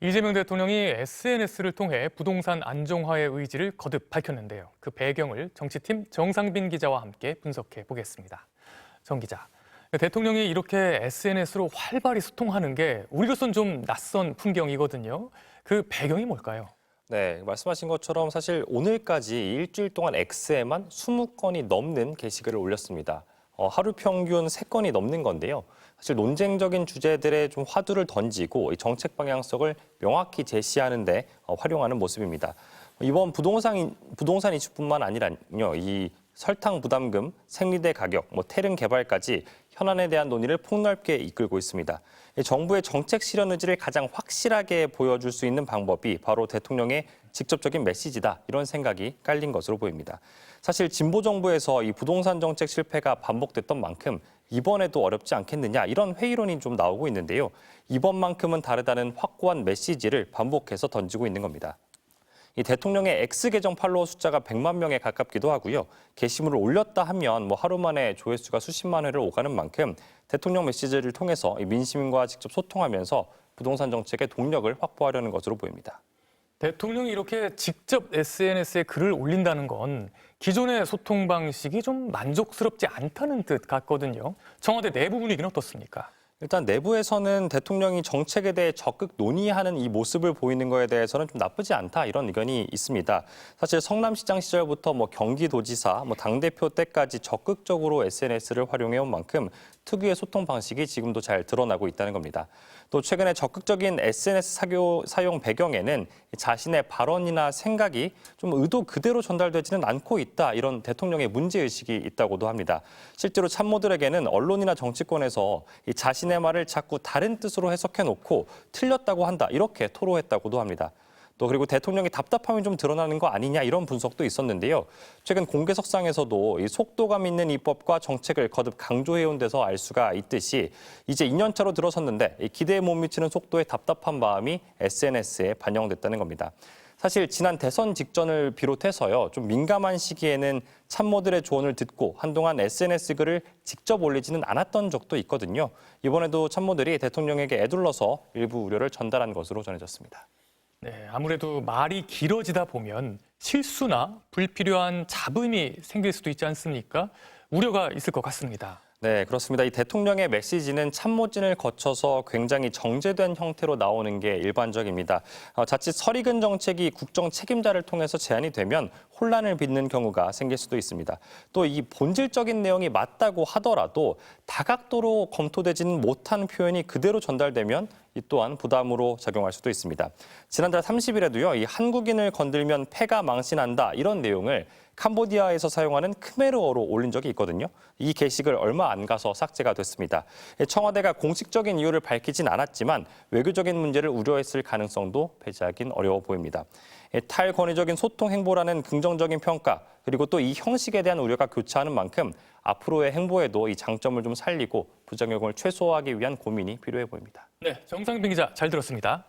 이재명 대통령이 SNS를 통해 부동산 안정화의 의지를 거듭 밝혔는데요. 그 배경을 정치팀 정상빈 기자와 함께 분석해 보겠습니다. 정 기자, 대통령이 이렇게 SNS로 활발히 소통하는 게 우리로선 좀 낯선 풍경이거든요. 그 배경이 뭘까요? 네, 말씀하신 것처럼 사실 오늘까지 일주일 동안 X에만 20건이 넘는 게시글을 올렸습니다. 하루 평균 3건이 넘는 건데요. 사실 논쟁적인 주제들에 좀 화두를 던지고 이 정책 방향성을 명확히 제시하는 데 활용하는 모습입니다. 이번 부동산 이슈뿐만 아니라요. 이 설탕 부담금, 생리대 가격, 태릉 개발까지 현안에 대한 논의를 폭넓게 이끌고 있습니다. 정부의 정책 실현 의지를 가장 확실하게 보여줄 수 있는 방법이 바로 대통령의 직접적인 메시지다, 이런 생각이 깔린 것으로 보입니다. 사실 진보 정부에서 이 부동산 정책 실패가 반복됐던 만큼 이번에도 어렵지 않겠느냐, 이런 회의론이 좀 나오고 있는데요. 이번만큼은 다르다는 확고한 메시지를 반복해서 던지고 있는 겁니다. 이 대통령의 X 계정 팔로워 숫자가 100만 명에 가깝기도 하고요. 게시물을 올렸다 하면 하루 만에 조회수가 수십만 회를 오가는 만큼 대통령 메시지를 통해서 민심과 직접 소통하면서 부동산 정책의 동력을 확보하려는 것으로 보입니다. 대통령이 이렇게 직접 SNS에 글을 올린다는 건 기존의 소통 방식이 좀 만족스럽지 않다는 뜻 같거든요. 청와대 내부 분위기는 어떻습니까? 일단 내부에서는 대통령이 정책에 대해 적극 논의하는 이 모습을 보이는 거에 대해서는 좀 나쁘지 않다, 이런 의견이 있습니다. 사실 성남시장 시절부터 경기도지사, 당대표 때까지 적극적으로 SNS를 활용해온 만큼 특유의 소통 방식이 지금도 잘 드러나고 있다는 겁니다. 또 최근에 적극적인 SNS 사용 배경에는 자신의 발언이나 생각이 좀 의도 그대로 전달되지는 않고 있다, 이런 대통령의 문제의식이 있다고도 합니다. 실제로 참모들에게는 언론이나 정치권에서 이 자신의 말을 자꾸 다른 뜻으로 해석해놓고 틀렸다고 한다, 이렇게 토로했다고도 합니다. 또 그리고 대통령의 답답함이 좀 드러나는 거 아니냐, 이런 분석도 있었는데요. 최근 공개석상에서도 이 속도감 있는 입법과 정책을 거듭 강조해온 데서 알 수가 있듯이 이제 2년차로 들어섰는데 기대에 못 미치는 속도에 답답한 마음이 SNS에 반영됐다는 겁니다. 사실 지난 대선 직전을 비롯해서요, 좀 민감한 시기에는 참모들의 조언을 듣고 한동안 SNS 글을 직접 올리지는 않았던 적도 있거든요. 이번에도 참모들이 대통령에게 애둘러서 일부 우려를 전달한 것으로 전해졌습니다. 네, 아무래도 말이 길어지다 보면 실수나 불필요한 잡음이 생길 수도 있지 않습니까? 우려가 있을 것 같습니다. 네, 그렇습니다. 이 대통령의 메시지는 참모진을 거쳐서 굉장히 정제된 형태로 나오는 게 일반적입니다. 자칫 설익은 정책이 국정 책임자를 통해서 제안이 되면 혼란을 빚는 경우가 생길 수도 있습니다. 또 이 본질적인 내용이 맞다고 하더라도 다각도로 검토되지는 못한 표현이 그대로 전달되면 이 또한 부담으로 작용할 수도 있습니다. 지난달 30일에도요, 이 한국인을 건들면 패가 망신한다, 이런 내용을 캄보디아에서 사용하는 크메르어로 올린 적이 있거든요. 이 게시글 얼마 안 가서 삭제가 됐습니다. 청와대가 공식적인 이유를 밝히진 않았지만 외교적인 문제를 우려했을 가능성도 배제하긴 어려워 보입니다. 탈권위적인 소통 행보라는 긍정적인 평가, 그리고 또 이 형식에 대한 우려가 교차하는 만큼 앞으로의 행보에도 이 장점을 좀 살리고 부작용을 최소화하기 위한 고민이 필요해 보입니다. 네, 정상빈 기자 잘 들었습니다.